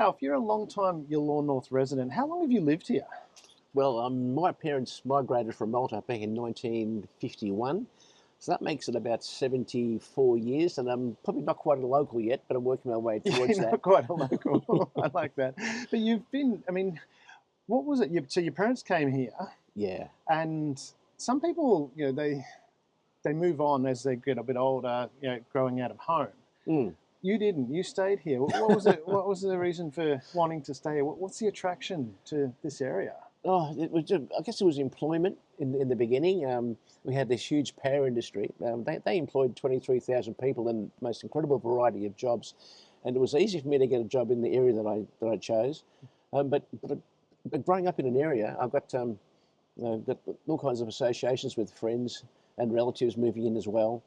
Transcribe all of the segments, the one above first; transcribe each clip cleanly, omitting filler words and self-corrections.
Alf, you're a long-time Yallourn North resident. How long have you lived here? Well, my parents migrated from Malta back in 1951, so that makes it about 74 years, and I'm probably not quite a local yet, but I'm working my way towards You're that. not quite a local. I like that. But you've been, I mean, what was it? So your parents came here, Yeah. and some people, they move on as they get a bit older, growing out of home. Mm. You didn't. You stayed here. What was it? What was the reason for wanting to stay here? What's the attraction to this area? Oh, it was just, I guess it was employment in the beginning. We had this huge power industry. They employed 23,000 people in the most incredible variety of jobs, and it was easy for me to get a job in the area that I chose. But growing up in an area, I've got got all kinds of associations with friends and relatives moving in as well.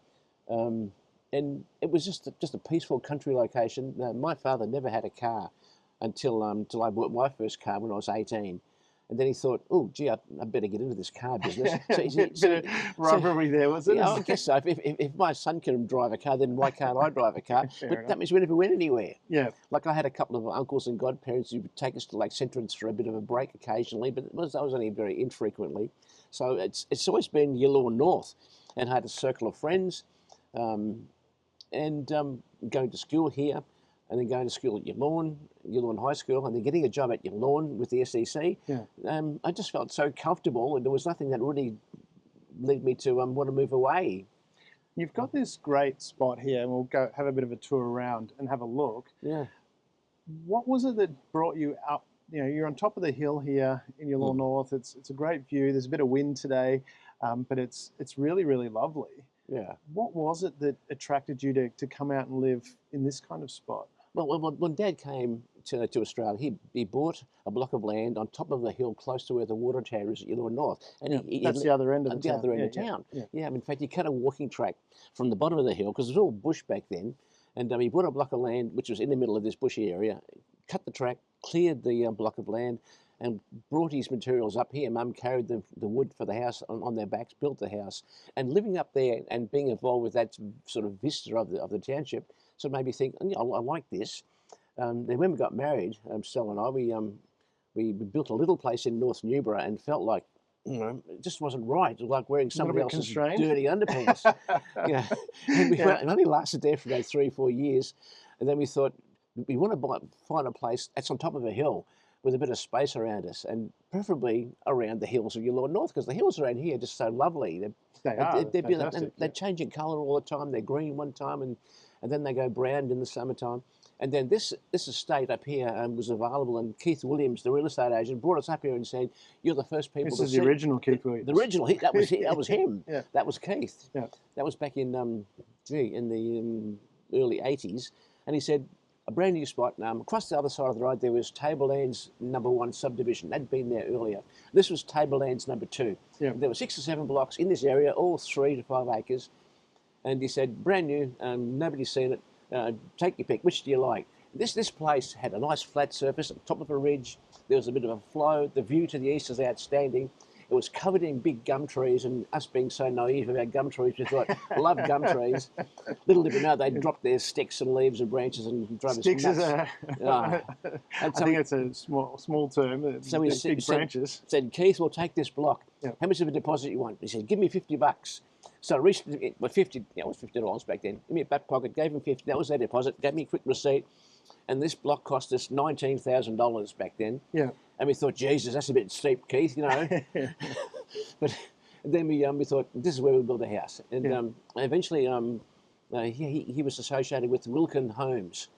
And it was just a peaceful country location. My father never had a car until I bought my first car when I was 18. And then he thought, oh, gee, I better get into this car business. Bit of rivalry there, was it? Yeah, I guess so. If my son can drive a car, then why can't I drive a car? But that means we never went anywhere. Yeah. Like I had a couple of uncles and godparents who would take us to like St Entrance for a bit of a break occasionally, but that was only very infrequently. So it's always been Yallourn North, and I had a circle of friends, and going to school here, and then going to school at Yallourn High School, and then getting a job at Yallourn with the SEC. Yeah. I just felt so comfortable, and there was nothing that really led me to want to move away. You've got this great spot here, and we'll go have a bit of a tour around and have a look. Yeah. What was it that brought you up? You're on top of the hill here in Yallourn North. It's a great view. There's a bit of wind today, but it's really, really lovely. Yeah. What was it that attracted you to come out and live in this kind of spot? Well, when Dad came to Australia, he bought a block of land on top of the hill close to where the water tower is at Yallourn North. And that's the other end of the other end of town. Yeah, in fact, he cut a walking track from the bottom of the hill, because it was all bush back then, and he bought a block of land which was in the middle of this bushy area, cut the track, cleared the block of land, and brought his materials up here. Mum carried the wood for the house on their backs, built the house, and living up there and being involved with that sort of vista of the township, so it made me think, I like this. Then when we got married, Stella and I, we built a little place in North Newborough and felt like, it just wasn't right. It was like wearing somebody else's dirty underpants. And we only lasted there for about 3 or 4 years, and then we thought we want to find a place that's on top of a hill with a bit of space around us, and preferably around the hills of Yallourn North, because the hills around here are just so lovely. They're changing colour all the time. They're green one time, and then they go brown in the summertime. And then this estate up here was available, and Keith Williams, the real estate agent, brought us up here and said, "You're the first people." This is the original Keith Williams. The original, that was him. Yeah. That was Keith. Yeah. That was back in in the early '80s, and he said, a brand new spot. Across the other side of the road, there was Tablelands #1 subdivision. They'd been there earlier. This was Tablelands #2. Yeah. There were 6 or 7 blocks in this area, all 3 to 5 acres. And he said, brand new, nobody's seen it. Take your pick. Which do you like? This place had a nice flat surface on top of a ridge. There was a bit of a flow. The view to the east is outstanding. It was covered in big gum trees, and us being so naive about gum trees, we thought, I love gum trees. Little did we know they'd drop their sticks and leaves and branches and drive us nuts. I think it's a small term. So we big branches. Said, Keith, we'll take this block. Yeah. How much of a deposit you want? He said, give me $50. So I reached, it was $50 back then. Give me a back pocket, gave him 50. That was their deposit. Gave me a quick receipt. And this block cost us $19,000 back then. Yeah. And we thought, Jesus, that's a bit steep, Keith, But then we thought, this is where we'll build a house. And eventually he was associated with Wilkin Homes.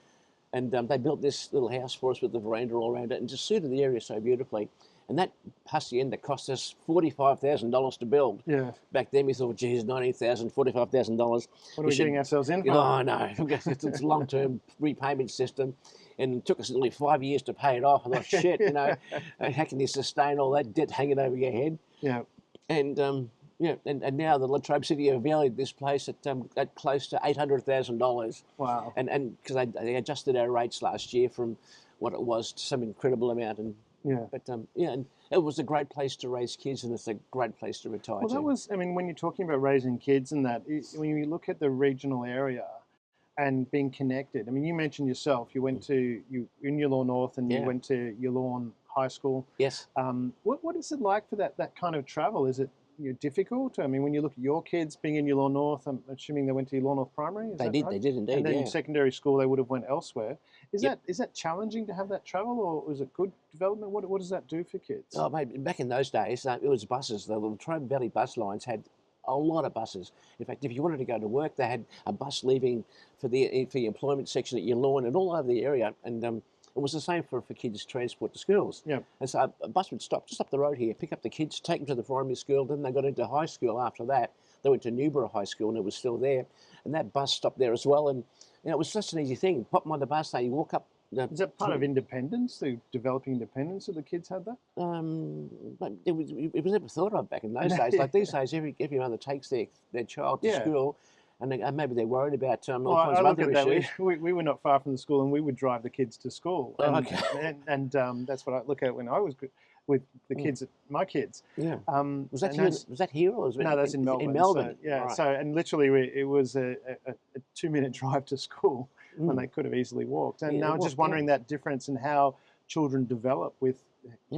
And they built this little house for us with the veranda all around it, and just suited the area so beautifully. And that hacienda cost us $45,000 to build. Yeah. Back then we thought, geez, $19,000, $45,000. What are we getting ourselves in for? Oh, no. It's a long-term repayment system. And it took us nearly 5 years to pay it off. I thought, shit, how can you sustain all that debt hanging over your head? Yeah. And and now the Latrobe City have valued this place at close to $800,000. Wow. And because they adjusted our rates last year from what it was to some incredible amount. And and it was a great place to raise kids, and it's a great place to retire to. Well, that was, when you're talking about raising kids and that, when you look at the regional area, and being connected. I mean, you mentioned yourself, you went to, you in Yallourn North and you went to Yallourn High School. Yes. What is it like for that kind of travel? Is it difficult? I mean, when you look at your kids being in Yallourn North, I'm assuming they went to Yallourn North Primary. Is They that did. right? They did indeed. And then yeah. secondary school, they would have went elsewhere. Is Yep. that challenging to have that travel, or was it good development? What does that do for kids? Oh, mate, back in those days, it was buses. The Latrobe Valley bus lines had a lot of buses. In fact, if you wanted to go to work, they had a bus leaving for the employment section at Yallourn and all over the area. And it was the same for kids' transport to schools. Yeah. And so a bus would stop just up the road here, pick up the kids, take them to the primary school. Then they got into high school after that. They went to Neighbours High School and it was still there. And that bus stopped there as well. And it was just an easy thing. Pop them on the bus, they walk up. Is that part of independence, the developing independence that the kids had there? But it was never thought of back in those days. Like these days, every mother takes their child to school, and maybe they're worried about all kinds of other issues. We were not far from the school, and we would drive the kids to school. And, okay. and that's what I look at when I was with the kids, my kids. Yeah. Was that here or was it? No, that's in Melbourne. In Melbourne. So, yeah. Right. So and literally, it was a 2-minute drive to school when they could have easily walked. And now I'm just wondering that difference in how children develop with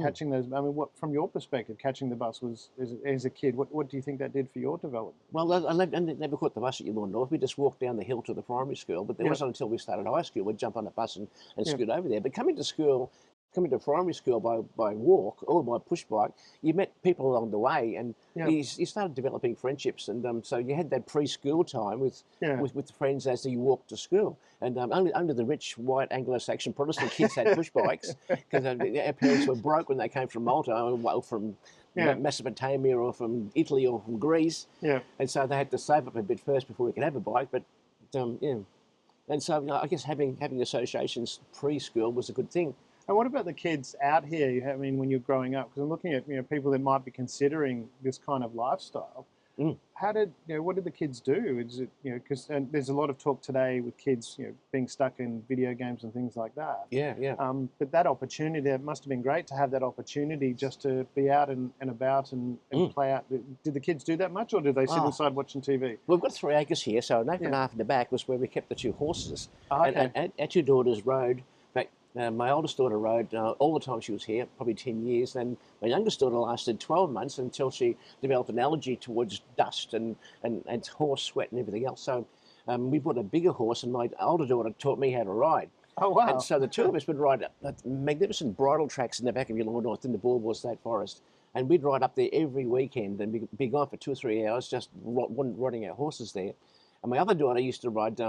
catching those. I mean, what from your perspective, catching the bus was as a kid. What do you think that did for your development? Well, I never caught the bus at Yallourn North. We just walked down the hill to the primary school, but it wasn't until we started high school we'd jump on a bus and scoot over there. But coming to primary school by walk or by push bike, you met people along the way, and you started developing friendships, and so you had that preschool time with friends as you walked to school. And only the rich white Anglo-Saxon Protestant kids had push bikes because our parents were broke when they came from Malta or from Mesopotamia or from Italy or from Greece, and so they had to save up a bit first before we could have a bike. But and so I guess having associations preschool was a good thing. And what about the kids out here? I mean, when you're growing up, because I'm looking at people that might be considering this kind of lifestyle. What did the kids do? Is it because there's a lot of talk today with kids being stuck in video games and things like that. Yeah. But that opportunity, it must have been great to have that opportunity just to be out and about and play out. Did the kids do that much, or did they sit inside watching TV? We've got 3 acres here, so an acre and a half in the back was where we kept the 2 horses. Okay. And our 2 daughters rode. My oldest daughter rode all the time she was here, probably 10 years. Then my youngest daughter lasted 12 months until she developed an allergy towards dust and horse sweat and everything else. So we bought a bigger horse, and my older daughter taught me how to ride. Oh, wow. And so the 2 of us would ride magnificent bridle tracks in the back of Yallourn North in the Bulbul State Forest. And we'd ride up there every weekend and be gone for 2 or 3 hours just riding our horses there. And my other daughter used to ride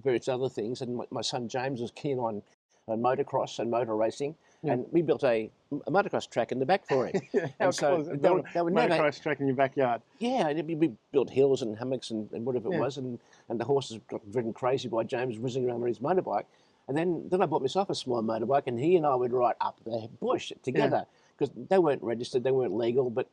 various other things, and my son James was keen on motocross and motor racing, and we built a motocross track in the back for him. How cool is it? Motocross track in your backyard. Yeah, and we built hills and hummocks and whatever it was, and the horses got driven crazy by James whizzing around on his motorbike. And then I bought myself a small motorbike, and he and I would ride up the bush together because they weren't registered, they weren't legal, but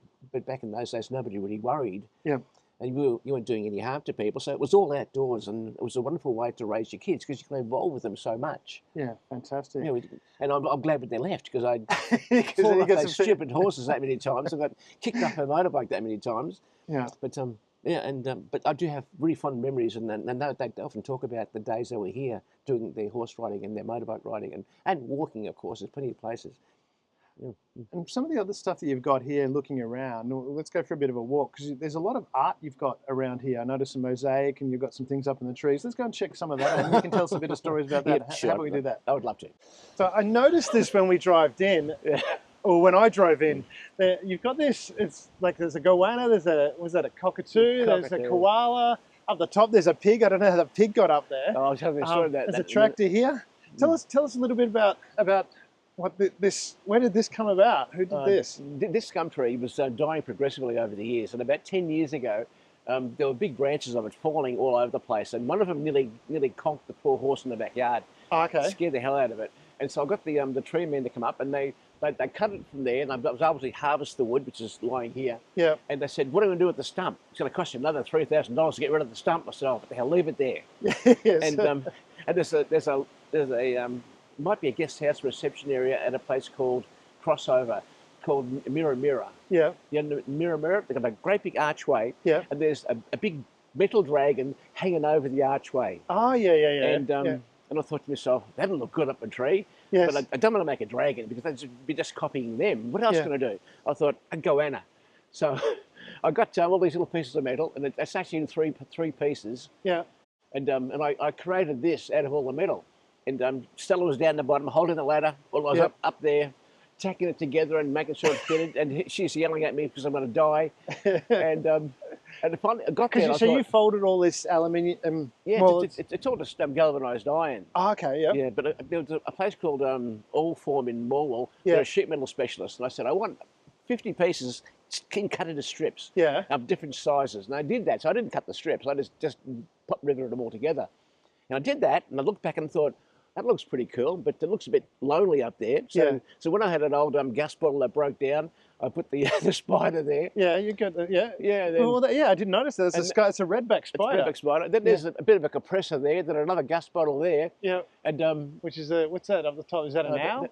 back in those days nobody really worried. Yeah. And you weren't doing any harm to people, so it was all outdoors, and it was a wonderful way to raise your kids because you can involve with them so much. Yeah, fantastic. And I'm glad that they left because I fallen off those stupid horses that many times. I got kicked off a motorbike that many times. Yeah. But but I do have really fond memories, and they often talk about the days they were here doing their horse riding and their motorbike riding and walking. Of course, there's plenty of places. Yeah. And some of the other stuff that you've got here looking around, let's go for a bit of a walk because there's a lot of art you've got around here. I noticed some mosaic and you've got some things up in the trees. Let's go and check some of that and you can tell us a bit of stories about that. How about we do that? I would love to. So I noticed this when we drove in, or when I drove in, you've got this, it's like there's a goanna, was that a cockatoo, there's a koala, up the top there's a pig. I don't know how the pig got up there. Oh, I was having a story about that. There's a tractor here. Tell us a little bit about where did this come about? Who did this? This gum tree was dying progressively over the years, and about 10 years ago, there were big branches of it falling all over the place, and one of them nearly conked the poor horse in the backyard. Oh, okay. Scared the hell out of it. And so I got the tree men to come up, and they cut it from there, and I was able to harvest the wood, which is lying here. Yeah. And they said, "What are we going to do with the stump? It's going to cost you another $3,000 to get rid of the stump." I said, "Oh, what the hell, leave it there." Yes. And there's a might be a guest house reception area at a place called Crossover, called Mirror. Yeah. You know Mirror? They've got a great big archway. Yeah. And there's a big metal dragon hanging over the archway. Oh, yeah. And I thought to myself, that'll look good up a tree. Yes. But I don't want to make a dragon because that'd be just copying them. What else can I do? I thought, a goanna. So I got all these little pieces of metal, and it's actually in three pieces. Yeah. And I created this out of all the metal. And Stella was down the bottom holding the ladder while I was up there, tacking it together and making sure it fitted. And she's yelling at me because I'm going to die. And finally I got there. So you folded all this aluminium? Yeah, well, it's all just galvanised iron. Oh, okay, yeah. Yeah, but there was a place called All Form in Morwell. Yeah. They're a sheet metal specialist. And I said, I want 50 pieces cut into strips of different sizes. And I did that. So I didn't cut the strips. I just riveted them all together. And I did that, and I looked back and thought, that looks pretty cool, but it looks a bit lonely up there. So when I had an old gas bottle that broke down, I put the spider there. Yeah, you got the Yeah. Well, I didn't notice that. It's a redback spider. It's a redback spider. Then there's a bit of a compressor there. Then another gas bottle there. Yeah. And which is what's that up the top? Is that an owl?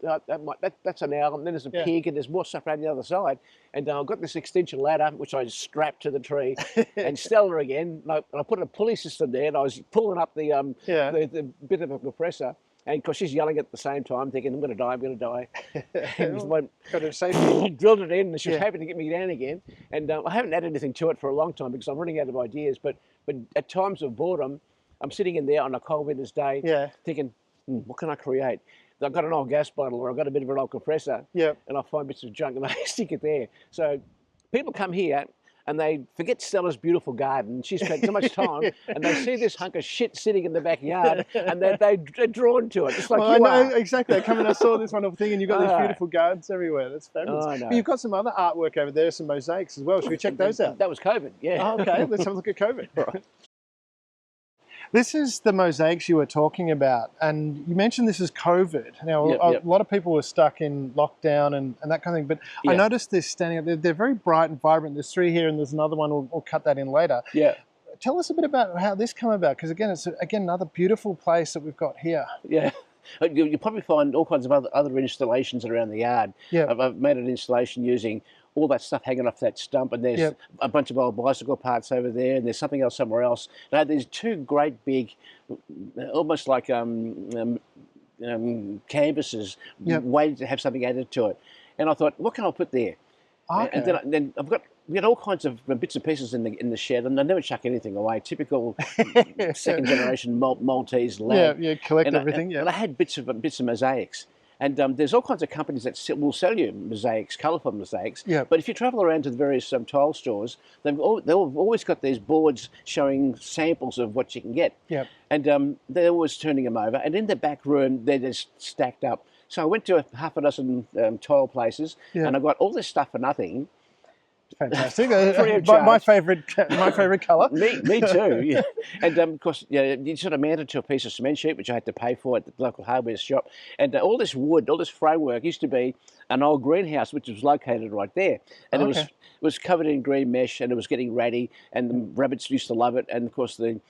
That's an owl. And then there's a pig, and there's more stuff around the other side. And I've got this extension ladder which I strapped to the tree, and Stella again. And I put a pulley system there, and I was pulling up the bit of a compressor. And because she's yelling at the same time, thinking, I'm going to die. And got it safely. drilled it in, and she was happy to get me down again. And I haven't added anything to it for a long time because I'm running out of ideas. But at times of boredom, I'm sitting in there on a cold winter's day thinking, what can I create? I've got an old gas bottle, or I've got a bit of an old compressor, and I find bits of junk and I stick it there. So people come here, and they forget Stella's beautiful garden. She spent so much time, and they see this hunk of shit sitting in the backyard, and they're drawn to it. It's like I know, exactly. I come and I saw this wonderful thing, and you've got these beautiful gardens everywhere. That's fabulous. Oh, I know. But you've got some other artwork over there, some mosaics as well. Should we check those out? That was COVID, yeah. Oh, okay, let's have a look at COVID. Right. This is the mosaics you were talking about, and you mentioned this is COVID. Now, a lot of people were stuck in lockdown and that kind of thing, but I noticed this standing up. They're very bright and vibrant. There's three here, and there's another one. We'll cut that in later. Yeah. Tell us a bit about how this came about, because again, it's another beautiful place that we've got here. Yeah. You'll probably find all kinds of other installations around the yard. Yeah. I've made an installation using all that stuff hanging off that stump, and there's a bunch of old bicycle parts over there, and there's something else somewhere else. And I had these two great big, almost like canvases, waiting to have something added to it. And I thought, what can I put there? Okay. And then we got all kinds of bits and pieces in the shed, and I never chuck anything away. Typical second generation Maltese lad. Yeah, collect everything. And I had bits of mosaics. And there's all kinds of companies that will sell you mosaics, colourful mosaics. Yeah. But if you travel around to the various tile stores, they've always got these boards showing samples of what you can get. Yeah. And they're always turning them over. And in the back room, they're just stacked up. So I went to half a dozen tile places, and I got all this stuff for nothing. Fantastic! my favourite colour. Me too. Yeah. And of course, you sort of mounted to a piece of cement sheet, which I had to pay for at the local hardware shop. And all this wood, all this framework, used to be an old greenhouse, which was located right there, and it was covered in green mesh, and it was getting ratty, and the rabbits used to love it, and of course the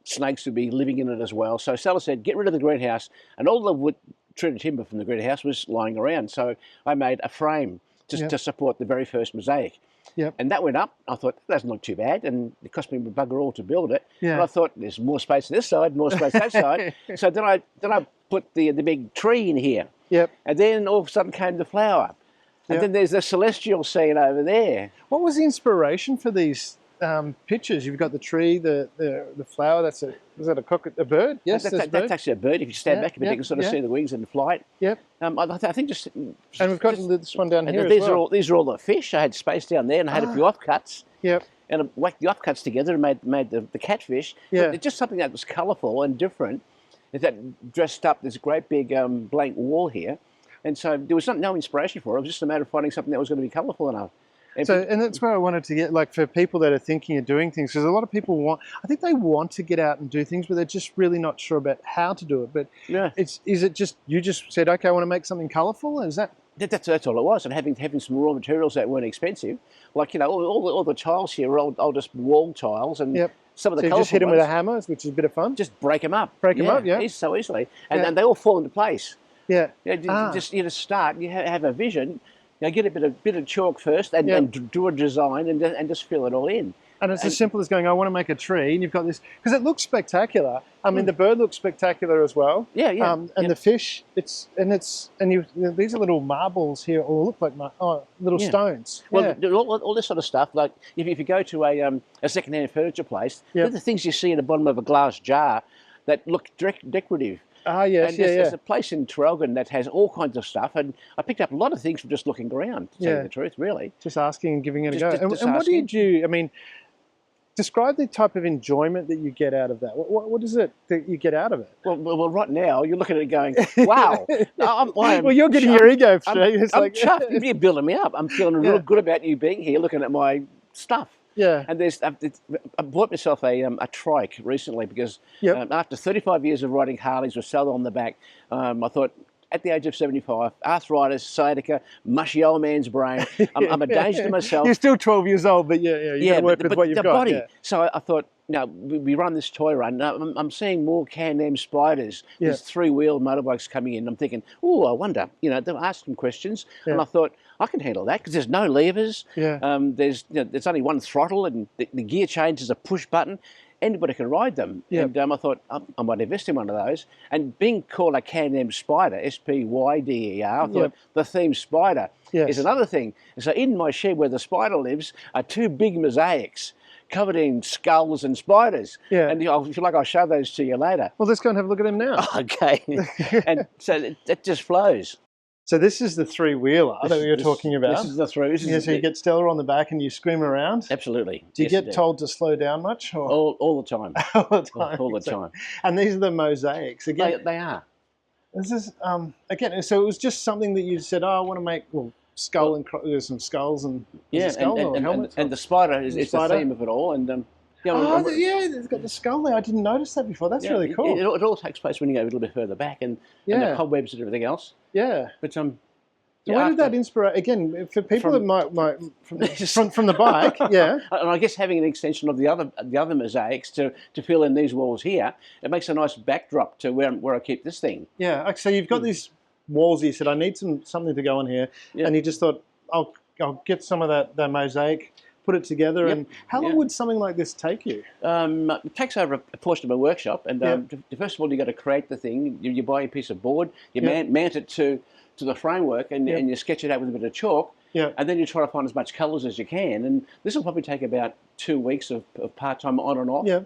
snakes would be living in it as well. So Stella said, get rid of the greenhouse, and all the wood treated timber from the greenhouse was lying around. So I made a frame just to support the very first mosaic. Yep. And that went up. I thought, that's not too bad. And it cost me bugger all to build it. Yeah. And I thought, there's more space this side, more space that side. So then I put the big tree in here. Yep. And then all of a sudden came the flower. And then there's the celestial scene over there. What was the inspiration for these pictures? You've got the tree, the flower. Is that a bird? Yes, that's actually a bird. If you stand back a bit, you can sort of see the wings in flight. Yep. I think just. And we've got this one down here these as well. These are all the fish. I had space down there, and I had a few offcuts. Yep. And I whacked the offcuts together and made the catfish. Yeah. It's just something that was colourful and different. That dressed up this great big blank wall here, and so there was no inspiration for it. It was just a matter of finding something that was going to be colourful enough. And that's where I wanted to get, like, for people that are thinking of doing things, because a lot of people I think they want to get out and do things, but they're just really not sure about how to do it. But is it just, you just said, okay, I want to make something colourful? Is that? That's all it was, and having some raw materials that weren't expensive, like all the tiles here are all just wall tiles, and some of the colourful you just hit them with a hammer, which is a bit of fun. Just break them up. So easily, and they all fall into place. Yeah. You just start. You have a vision. Get a bit of chalk first, and do a design, and just fill it all in. And it's as simple as going, I want to make a tree, and you've got this, because it looks spectacular. I mean, the bird looks spectacular as well. Yeah, yeah. And the fish, these are little marbles here, or look like little stones. Well, all this sort of stuff, like if you go to a second-hand furniture place, they're the things you see at the bottom of a glass jar that look decorative. Ah, yes, and there's a place in Traralgon that has all kinds of stuff, and I picked up a lot of things from just looking around, to tell you the truth, really. Just asking and giving it a go. And what do you do? I mean, describe the type of enjoyment that you get out of that. What is it that you get out of it? Well, right now, you're looking at it going, wow. Well, you're getting your ego straight. I'm chuffed. You're building me up. I'm feeling real good about you being here, looking at my stuff. Yeah. And I bought myself a trike recently because after 35 years of riding Harleys with saddle on the back, I thought, at the age of 75, arthritis, sciatica, mushy old man's brain. I'm a danger to myself. You're still 12 years old, but you got to work with what you've got. Body. Yeah. So I thought, we run this toy run. I'm seeing more Can-Am spiders. There's three-wheel motorbikes coming in. I'm thinking, I wonder, they'll ask some questions. Yeah. And I thought, I can handle that because there's no levers. Yeah. There's only one throttle, and the gear change is a push button. Anybody can ride them. Yep. And I thought, I might invest in one of those. And being called a Can-Am Spider, S-P-Y-D-E-R, I thought the theme spider is another thing. And so in my shed where the spider lives are two big mosaics covered in skulls and spiders. Yeah. And if you like, I'll show those to you later. Well, let's go and have a look at them now. Okay. And so it just flows. So this is the three-wheeler that we were talking about. This is the three. So you get Stella on the back and you scream around? Absolutely. Do you get told to slow down much? Or? All the time. All the time. All the time. And these are the mosaics. Again, they are. This is, again, so it was just something that you said, I want to make, skull and there's some skulls and helmets. And the spider is the theme of it all. And it's got the skull there. I didn't notice that before. That's really cool. It all takes place when you go a little bit further back, and the cobwebs and everything else. Yeah. But so where did that inspire? Again, for people that might from the bike, and I guess having an extension of the other mosaics to fill in these walls here, it makes a nice backdrop to where I keep this thing. Yeah. So you've got these walls. You said I need something to go on here, and you just thought I'll get some of that mosaic. Put it together, and how long would something like this take you? It takes over a portion of a workshop, and first of all, you got to create the thing. You buy a piece of board, you mount it to the framework, and you sketch it out with a bit of chalk, and then you try to find as much colours as you can. And this will probably take about 2 weeks of part-time on and off.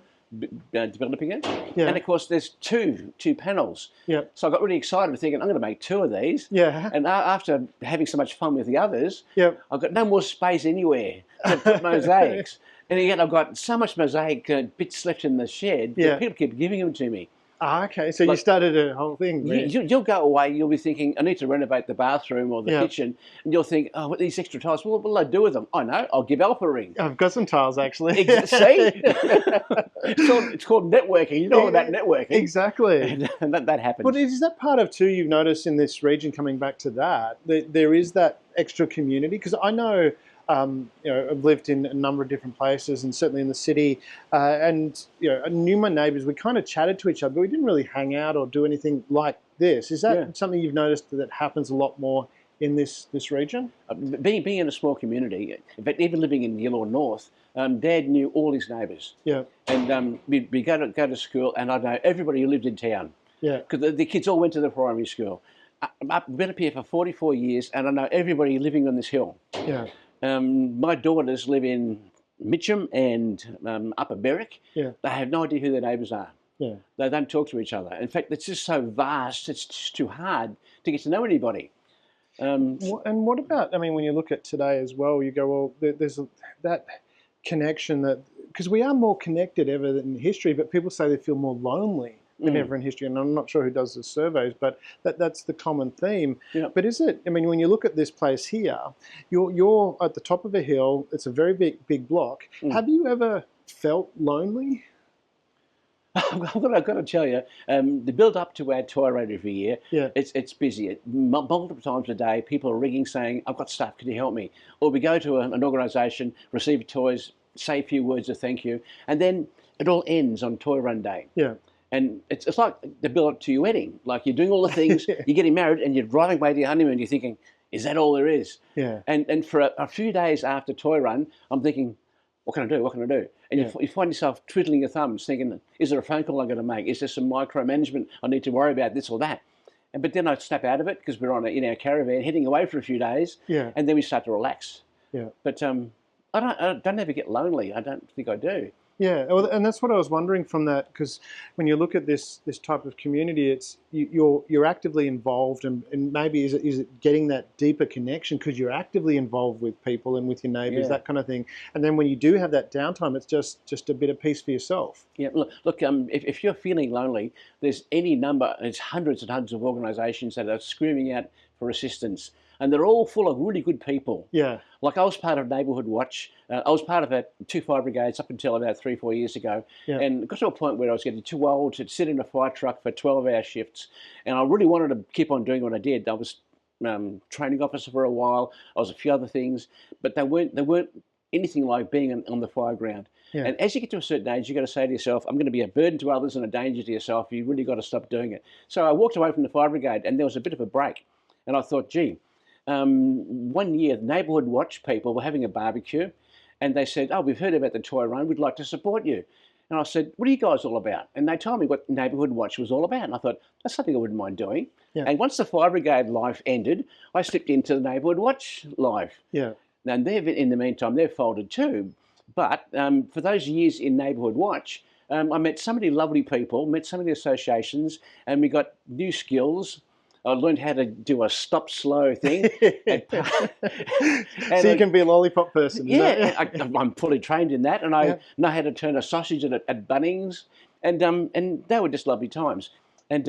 Developing it, and of course there's two panels. So I got really excited, thinking I'm going to make 2 of these. And after having so much fun with the others, I've got no more space anywhere to put mosaics. And again, I've got so much mosaic bits left in the shed. That people keep giving them to me. Ah, okay. So you started a whole thing. You'll go away, you'll be thinking, I need to renovate the bathroom or the kitchen. And you'll think, what are these extra tiles? What will I do with them? I know, I'll give Alf a ring. I've got some tiles, actually. See? It's called networking. You know all about networking. Exactly. And that happens. But is that part of, too, you've noticed in this region, coming back to that there is that extra community? Because I know... I've lived in a number of different places, and certainly in the city. And I knew my neighbours. We kind of chatted to each other, but we didn't really hang out or do anything like this. Is that something you've noticed that happens a lot more in this region? Being in a small community, in fact, even living in Yallourn North, Dad knew all his neighbours. And we go to school, and I know everybody who lived in town. Because the kids all went to the primary school. I've been up here for 44 years, and I know everybody living on this hill. My daughters live in Mitcham and Upper Berwick. They have no idea who their neighbours are. They don't talk to each other. In fact, it's just so vast, it's just too hard to get to know anybody. And what about, when you look at today as well, you go, there's that connection because we are more connected ever than in history, but people say they feel more lonely than ever in history, and I'm not sure who does the surveys, but that's the common theme. But is it? When you look at this place here, you're at the top of a hill. It's a very big block. Have you ever felt lonely? I've got to tell you, the build up to our toy run every year, it's busy. Multiple times a day, people are ringing saying, "I've got stuff. Can you help me?" Or we go to an organisation, receive toys, say a few words of thank you, and then it all ends on toy run day. And it's like the build up to your wedding. Like you're doing all the things, you're getting married, and you're driving away to your honeymoon. You're thinking, is that all there is? And for a few days after toy run, I'm thinking, what can I do? What can I do? And you find yourself twiddling your thumbs, thinking, is there a phone call I'm going to make? Is there some micromanagement I need to worry about, this or that? But then I'd snap out of it because we're in our caravan heading away for a few days, and then we start to relax. But I don't ever get lonely. I don't think I do. Yeah, well, and that's what I was wondering from that, because when you look at this type of community, it's you're actively involved, and maybe is it getting that deeper connection because you're actively involved with people and with your neighbours, that kind of thing. And then when you do have that downtime, it's just a bit of peace for yourself. Yeah, look. If you're feeling lonely, there's any number. It's hundreds and hundreds of organisations that are screaming out for assistance. And they're all full of really good people. Yeah. Like I was part of Neighbourhood Watch. I was part of 2 fire brigades up until about 3-4 years ago. And it got to a point where I was getting too old to sit in a fire truck for 12-hour shifts. And I really wanted to keep on doing what I did. I was training officer for a while. I was a few other things. But they weren't anything like being on the fire ground. And as you get to a certain age, you've got to say to yourself, I'm going to be a burden to others and a danger to yourself. You've really got to stop doing it. So I walked away from the fire brigade, and there was a bit of a break. And I thought, gee, one year, Neighbourhood Watch people were having a barbecue, and they said, oh, we've heard about the Toy Run, we'd like to support you. And I said, what are you guys all about? And they told me what Neighbourhood Watch was all about. And I thought, that's something I wouldn't mind doing. And once the fire brigade life ended, I slipped into the Neighbourhood Watch life. Now, in the meantime, they've folded too. But for those years in Neighbourhood Watch, I met so many lovely people, met so many associations, and we got new skills. I learned how to do a stop-slow thing. So you can be a lollipop person. I'm fully trained in that, and I know how to turn a sausage at Bunnings, and they were just lovely times. And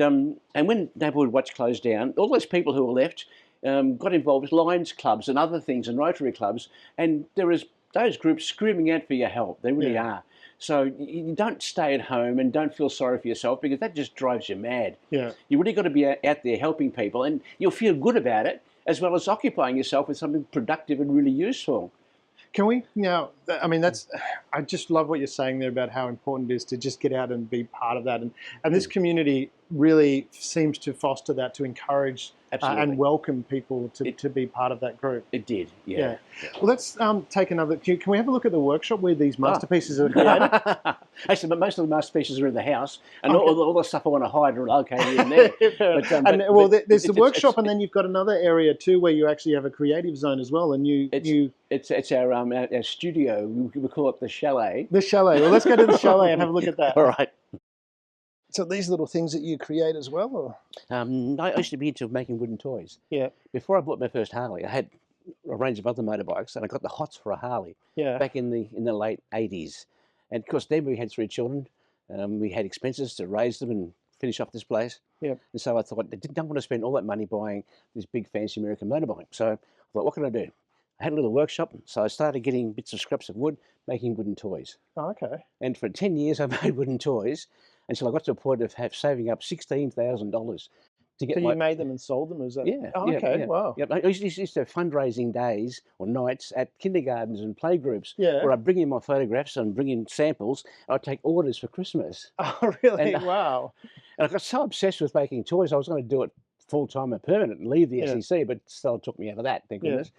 when Neighbourhood Watch closed down, all those people who were left got involved with Lions clubs and other things and Rotary clubs, and there is those groups screaming out for your help. They really are. So you don't stay at home and don't feel sorry for yourself, because that just drives you mad. You really got to be out there helping people, and you'll feel good about it, as well as occupying yourself with something productive and really useful. Can we now, I mean, I just love what you're saying there about how important it is to just get out and be part of that. And this community really seems to foster that, to encourage and welcome people to be part of that group. It did, yeah. Well, let's take another, can we have a look at the workshop where these masterpieces are created? Actually, but most of the masterpieces are in the house, and all the stuff I want to hide are located in there. There's the workshop, and then you've got another area too where you actually have a creative zone as well, and it's our studio. We call it the chalet. The chalet. Well, let's go to the chalet and have a look at that. All right. So these little things that you create as well, or? I used to be into making wooden toys. Before I bought my first Harley, I had a range of other motorbikes, and I got the hots for a Harley back in the late 80s. And of course, then we had 3 children. We had expenses to raise them and finish off this place. And so I thought, I didn't want to spend all that money buying this big fancy American motorbike. So I thought, what can I do? I had a little workshop, so I started getting bits of scraps of wood, making wooden toys. Oh, okay. And for 10 years, I made wooden toys until I got to a point of saving up $16,000 to get. So you made them and sold them, is that? Wow. I used to have fundraising days or nights at kindergartens and playgroups where I'd bring in my photographs and bring in samples. I'd take orders for Christmas. Oh, really? Wow. And I got so obsessed with making toys, I was going to do it full-time and permanent and leave the SEC, but still took me out of that, thank goodness.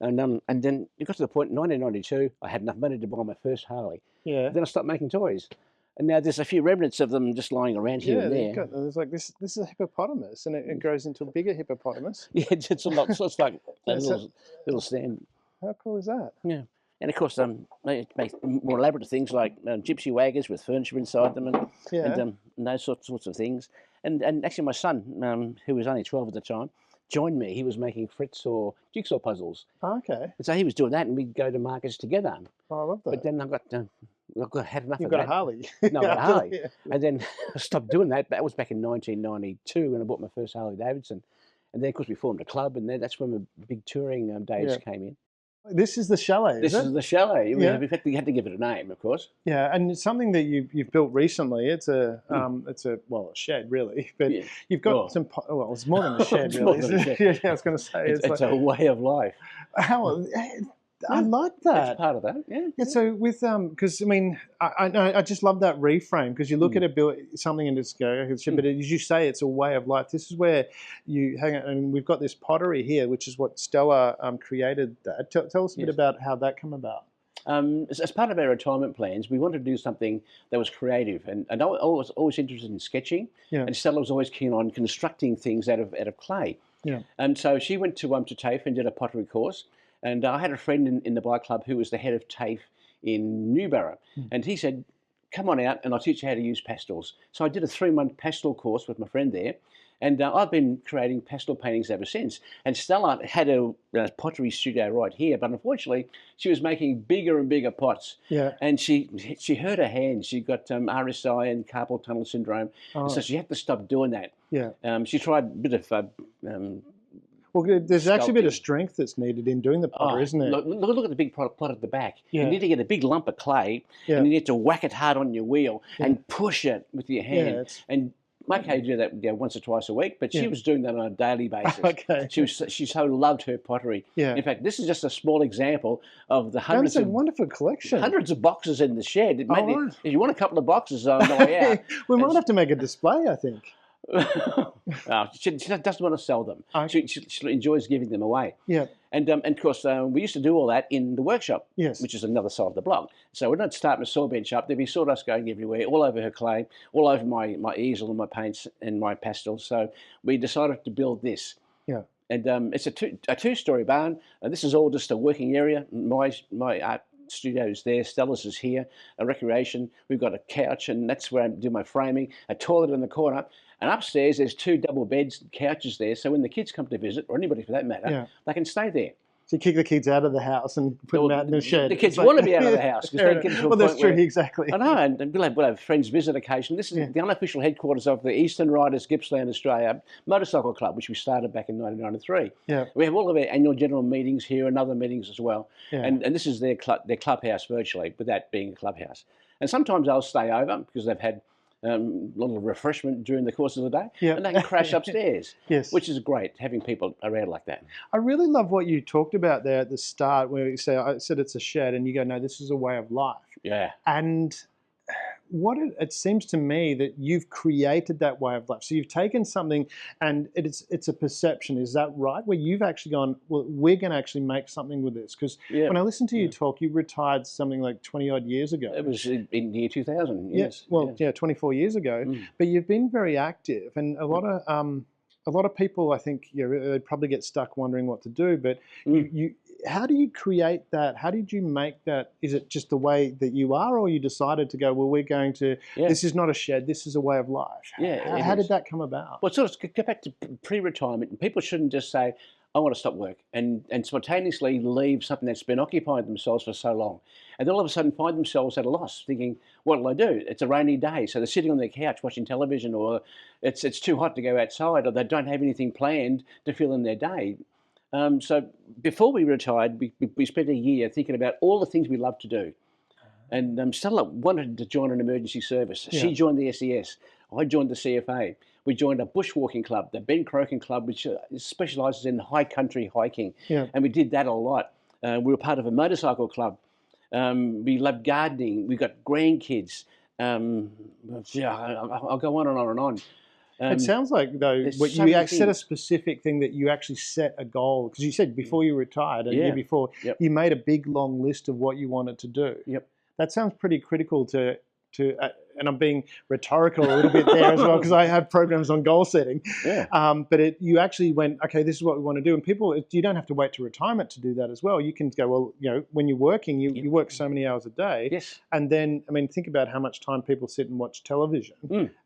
And then it got to the point in 1992, I had enough money to buy my first Harley. Then I stopped making toys. And now there's a few remnants of them just lying around here and there. There's like this is a hippopotamus, and it grows into a bigger hippopotamus. It's a lot. So it's like a little stand. How cool is that? Yeah. And of course, they make more elaborate things like gypsy wagons with furniture inside them and those sorts of things. And actually my son, who was only 12 at the time, joined me. He was making frets or jigsaw puzzles. Oh, okay. And so he was doing that, and we'd go to markets together. Oh, I love that. But then I had enough of that. You've got a Harley. No, I got a Harley. And then I stopped doing that. That was back in 1992 when I bought my first Harley Davidson. And then, of course, we formed a club, and that's when the big touring days came in. This is the chalet, This is the chalet. We had to give it a name, of course. Yeah, and it's something that you've built recently. It's a shed really, but you've got some. Well, it's more than a shed, really. I was going to say it's a way of life. I like that. It's part of that. Yeah. So with because I mean, I just love that reframe, because you look at something and it's but as you say, it's a way of life. This is where you hang out, and we've got this pottery here, which is what Stella created. That. Tell us a bit about how that came about. as part of our retirement plans, we wanted to do something that was creative, and I was always interested in sketching, and Stella was always keen on constructing things out of clay. Yeah. And so she went to TAFE and did a pottery course, and I had a friend in the bike club who was the head of TAFE in Newborough, and he said, come on out and I'll teach you how to use pastels. So I did a 3-month pastel course with my friend there, and I've been creating pastel paintings ever since. And Stella had a pottery studio right here, but unfortunately she was making bigger and bigger pots. Yeah. And she hurt her hand. She got RSI and carpal tunnel syndrome, so she had to stop doing that. Yeah. She tried a bit of well, there's actually a bit of strength that's needed in doing the pottery, isn't there? Look at the big pot at the back. Yeah. You need to get a big lump of clay, and you need to whack it hard on your wheel and push it with your hand. And okay, do that once or twice a week, but she was doing that on a daily basis. Okay. She so loved her pottery. Yeah. In fact, this is just a small example of the hundreds of wonderful collection. Hundreds of boxes in the shed. Right. If you want a couple of boxes on the way out, we might have to make a display, I think. She doesn't want to sell them. Okay. She enjoys giving them away. Yeah. And of course, we used to do all that in the workshop, which is another side of the block. So we're not starting a saw bench up. There'd be sawdust going everywhere, all over her clay, all over my easel and my paints and my pastels. So we decided to build this. Yeah. And it's a two-story barn. This is all just a working area. My art studio is there. Stella's is here. A recreation. We've got a couch, and that's where I do my framing. A toilet in the corner. And upstairs, there's 2 double beds, couches there. So when the kids come to visit, or anybody for that matter, they can stay there. So you kick the kids out of the house and put them out in the shed. The kids want to be out of the house. Well, that's true, exactly. I know, and we'll have friends visit occasionally. This is the unofficial headquarters of the Eastern Riders Gippsland Australia Motorcycle Club, which we started back in 1993. Yeah. We have all of our annual general meetings here and other meetings as well. Yeah. And this is their clubhouse virtually, without being a clubhouse. And sometimes I'll stay over because they've had a little refreshment during the course of the day, and they can crash upstairs, which is great, having people around like that. I really love what you talked about there at the start, where you say, I said it's a shed, and you go, no, this is a way of life. Yeah. And what it seems to me that you've created that way of life. So you've taken something, and it's a perception. Is that right? Where you've actually gone, well, we're going to actually make something with this. Because when I listen to you talk, you retired something like 20-odd years ago. It was in the year 2000. Yes. Well, 24 years ago. But you've been very active, and a lot of people, I think, they probably get stuck wondering what to do. But how do you create that? How did you make that? Is it just the way that you are, or you decided to go, well, we're going to, this is not a shed, this is a way of life? Yeah. How did that come about? Well, sort of get back to pre-retirement. People shouldn't just say, I want to stop work and spontaneously leave something that's been occupying themselves for so long. And then all of a sudden find themselves at a loss, thinking, what will I do? It's a rainy day, so they're sitting on their couch watching television, or it's too hot to go outside, or they don't have anything planned to fill in their day. So before we retired, we spent a year thinking about all the things we love to do. And Stella wanted to join an emergency service. She joined the SES. I joined the CFA. We joined a bushwalking club, the Ben Croken Club, which specialises in high country hiking. Yeah. And we did that a lot. We were part of a motorcycle club. We loved gardening. We got grandkids. I'll go on and on and on. It sounds like, though, you set a specific thing that you actually set a goal. Because you said before you retired, a year before, you made a big, long list of what you wanted to do. Yep. That sounds pretty critical to and I'm being rhetorical a little bit there as well, because I have programs on goal setting. Yeah. But you actually went, okay, this is what we want to do. And people, you don't have to wait to retirement to do that as well. You can go, well, when you're working, you work so many hours a day. Yes. And then, I mean, think about how much time people sit and watch television.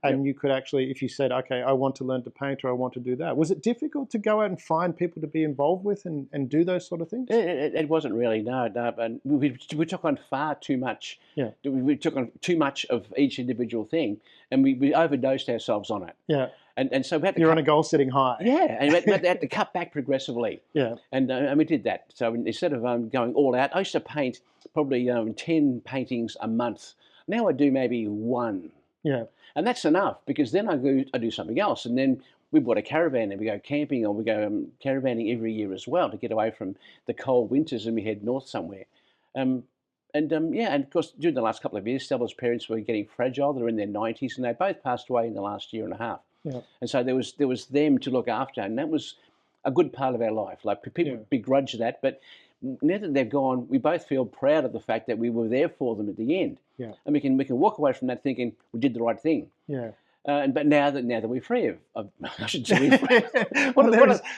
And you could actually, if you said, okay, I want to learn to paint, or I want to do that. Was it difficult to go out and find people to be involved with and do those sort of things? It wasn't really, no. And we took on far too much. Yeah. We took on too much of each individual thing, and we overdosed ourselves on it. Yeah. And so we had to You're on a goal-setting high. Yeah, and we had to cut back progressively. Yeah. And we did that. So instead of going all out, I used to paint probably 10 paintings a month. Now I do maybe 1. Yeah. And that's enough, because then I do something else. And then we bought a caravan and we go camping, or we go caravanning every year as well to get away from the cold winters, and we head north somewhere. And of course, during the last couple of years, Stella's parents were getting fragile. They're in their 90s, and they both passed away in the last year and a half. Yeah. And so there was them to look after, and that was a good part of our life. Like people begrudge that, but now that they've gone, we both feel proud of the fact that we were there for them at the end. Yeah. And we can walk away from that thinking we did the right thing. Yeah. But now that we're free of I should say we're free.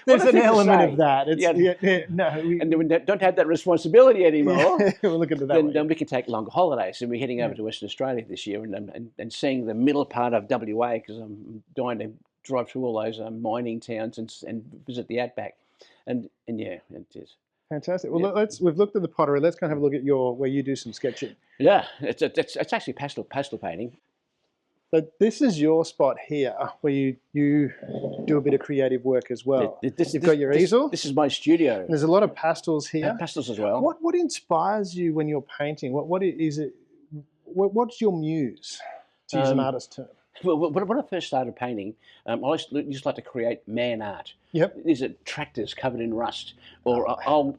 There's an element of that. It's, no, and we don't have that responsibility anymore. We'll look at it that way. Then we can take longer holidays, and we're heading over to Western Australia this year, and seeing the middle part of WA, because I'm dying to drive through all those mining towns and visit the outback, and yeah, it is. Fantastic. Well, we've looked at the pottery. Let's kind of have a look at where you do some sketching. Yeah, it's actually pastel painting. But this is your spot here, where you do a bit of creative work as well. You've got your easel. This is my studio. There's a lot of pastels here. Pastels as well. What inspires you when you're painting? What is it? What's your muse, to use an artist term? Well, when I first started painting, I used to like to create man art. Yep. Is it tractors covered in rust, or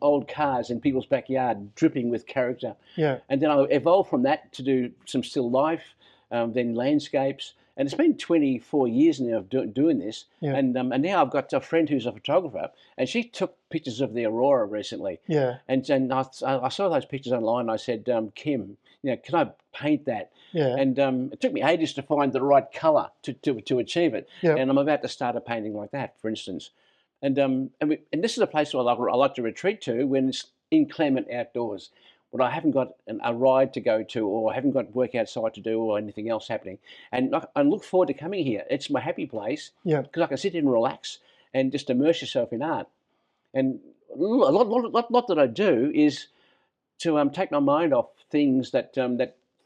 old cars in people's backyard dripping with character? Yeah. And then I evolved from that to do some still life, then landscapes. And it's been 24 years now of doing this. Yeah. And now I've got a friend who's a photographer, and she took pictures of the aurora recently. Yeah. And I saw those pictures online. And I said, Kim, can I paint that? Yeah. And it took me ages to find the right colour to achieve it. Yeah. And I'm about to start a painting like that, for instance. And this is a place where I like to retreat to when it's inclement outdoors, when I haven't got a ride to go to, or I haven't got work outside to do, or anything else happening. And I look forward to coming here. It's my happy place. Yeah. Because I can sit here and relax and just immerse yourself in art. And a lot that I do is to take my mind off things that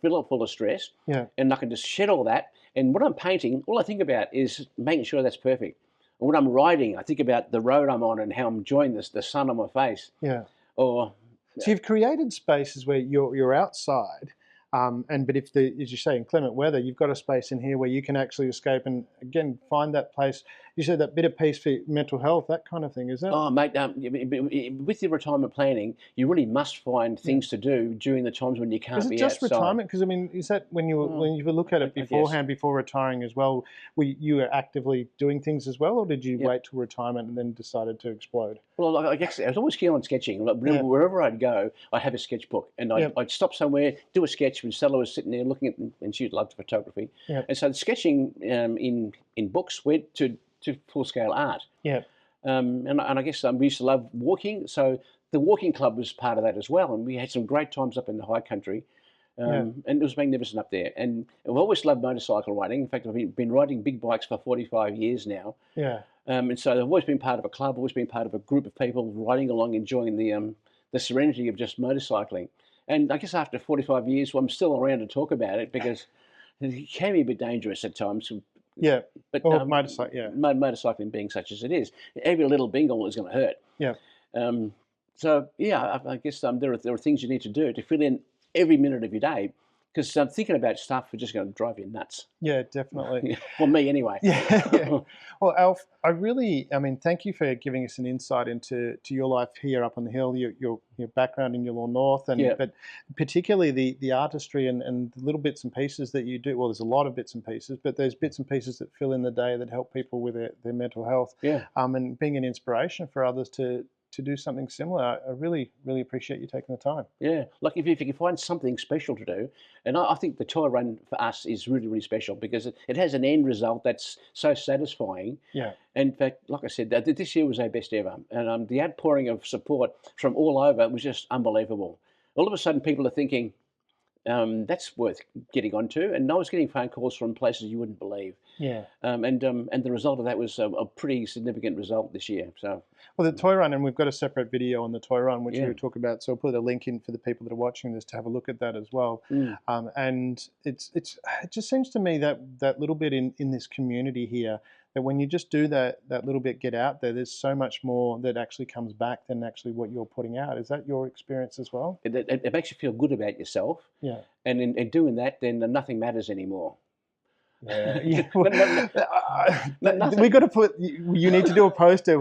fill up full of stress. Yeah. And I can just shed all that. And when I'm painting, all I think about is making sure that's perfect. And when I'm riding, I think about the road I'm on and how I'm enjoying the sun on my face. Yeah. Or so you've created spaces where you're outside, but if as you say, inclement weather, you've got a space in here where you can actually escape and again find that place. You said that bit of peace for mental health, that kind of thing, is that? Oh, mate, with your retirement planning, you really must find things to do during the times when you can't be outside. Is it just retirement? Because I mean, is that when you look at it beforehand, before retiring as well, you were actively doing things as well, or did you wait till retirement and then decided to explode? Well, I guess I was always keen on sketching. Wherever I'd go, I'd have a sketchbook, and I'd stop somewhere, do a sketch when Stella was sitting there looking at them, and she loved photography. Yep. And so the sketching in books went to full-scale art. Yeah. And I guess we used to love walking, so the walking club was part of that as well, and we had some great times up in the high country, and it was magnificent up there. And I've always loved motorcycle riding. In fact, I've been riding big bikes for 45 years now. Yeah. And so I've always been part of a club, always been part of a group of people riding along, enjoying the serenity of just motorcycling. And I guess after 45 years, I'm still around to talk about it because it can be a bit dangerous at times. Yeah, but motorcycling being such as it is, every little bingle is going to hurt. Yeah. So yeah, I guess there are things you need to do to fill in every minute of your day, because thinking about stuff is just going to drive you nuts. Yeah, definitely. Well, me anyway. Yeah. Well, Alf, thank you for giving us an insight into your life here up on the hill, your background in Yallourn North, but particularly the artistry and the little bits and pieces that you do. Well, there's a lot of bits and pieces, but there's bits and pieces that fill in the day that help people with their mental health. Yeah. And being an inspiration for others to do something similar. I really, really appreciate you taking the time. Yeah, like if you can find something special to do, and I think the toy run for us is really, really special because it has an end result that's so satisfying. Yeah. And in fact, like I said, this year was our best ever, and the outpouring of support from all over was just unbelievable. All of a sudden, people are thinking, that's worth getting onto, and I was getting phone calls from places you wouldn't believe. Yeah. And the result of that was a pretty significant result this year. So. Well, the toy run, and we've got a separate video on the toy run, which we were talking about. So I'll put a link in for the people that are watching this to have a look at that as well. And it just seems to me that little bit in this community here, that when you just do that little bit, get out there, there's so much more that actually comes back than actually what you're putting out. Is that your experience as well? It makes you feel good about yourself. Yeah. And in doing that, then nothing matters anymore. Yeah. We got to put. You need to do a poster.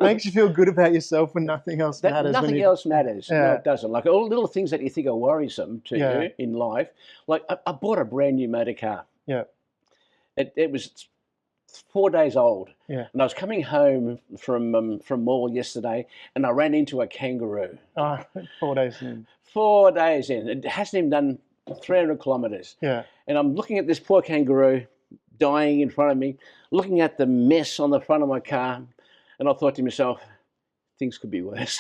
Makes you feel good about yourself when nothing else matters. Nothing else matters. Yeah. No, it doesn't. Like all little things that you think are worrisome to you in life. Like I bought a brand new motor car. Yeah. It was 4 days old. Yeah. And I was coming home from mall yesterday, and I ran into a kangaroo. Oh, 4 days in. 4 days in. It hasn't even done 300 kilometres. Yeah. And I'm looking at this poor kangaroo dying in front of me, looking at the mess on the front of my car, and I thought to myself, things could be worse.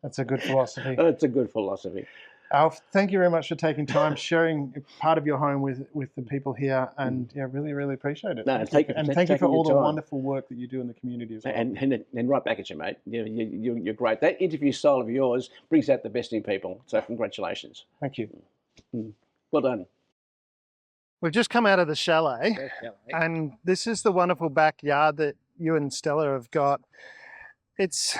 That's a good philosophy. It's a good philosophy. Alf, thank you very much for taking time, sharing part of your home with the people here, and yeah, really, really appreciate it. No, thank you for all the time. wonderful work that you do in the community as well. And right back at you, mate. You're great. That interview style of yours brings out the best in people. So congratulations. Thank you. Well done. We've just come out of the chalet, and this is the wonderful backyard that you and Stella have got. It's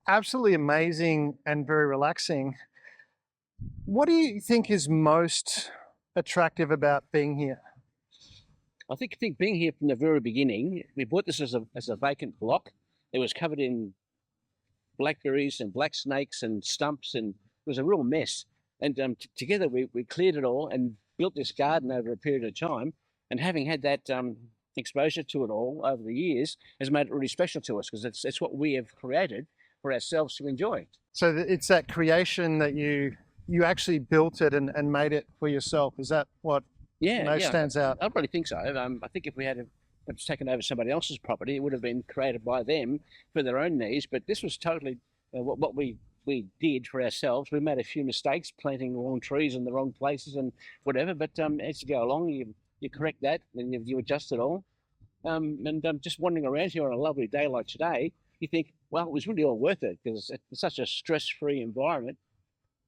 absolutely amazing and very relaxing. What do you think is most attractive about being here? I think being here from the very beginning, we bought this as a vacant block. It was covered in blackberries and black snakes and stumps, and it was a real mess. And together we cleared it all and built this garden over a period of time. And having had that exposure to it all over the years has made it really special to us, because it's what we have created for ourselves to enjoy. So it's that creation that you actually built it and made it for yourself. Is that what most stands out? I really think so. I think if we had taken over somebody else's property, it would have been created by them for their own needs. But this was totally what we did for ourselves. We made a few mistakes, planting the wrong trees in the wrong places and whatever. But as you go along, you correct that and you adjust it all. Just wandering around here on a lovely day like today, you think, well, it was really all worth it, because it's such a stress-free environment.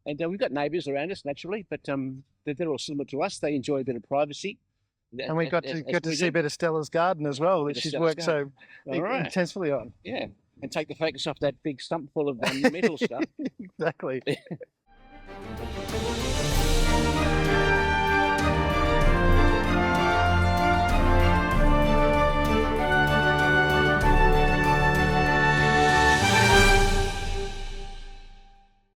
And we've got neighbours around us, naturally, but they're all similar to us. They enjoy a bit of privacy. And we got to see a bit of Stella's garden as well, that she's worked so intensely on. Yeah, and take the focus off that big stump full of metal stuff. Exactly.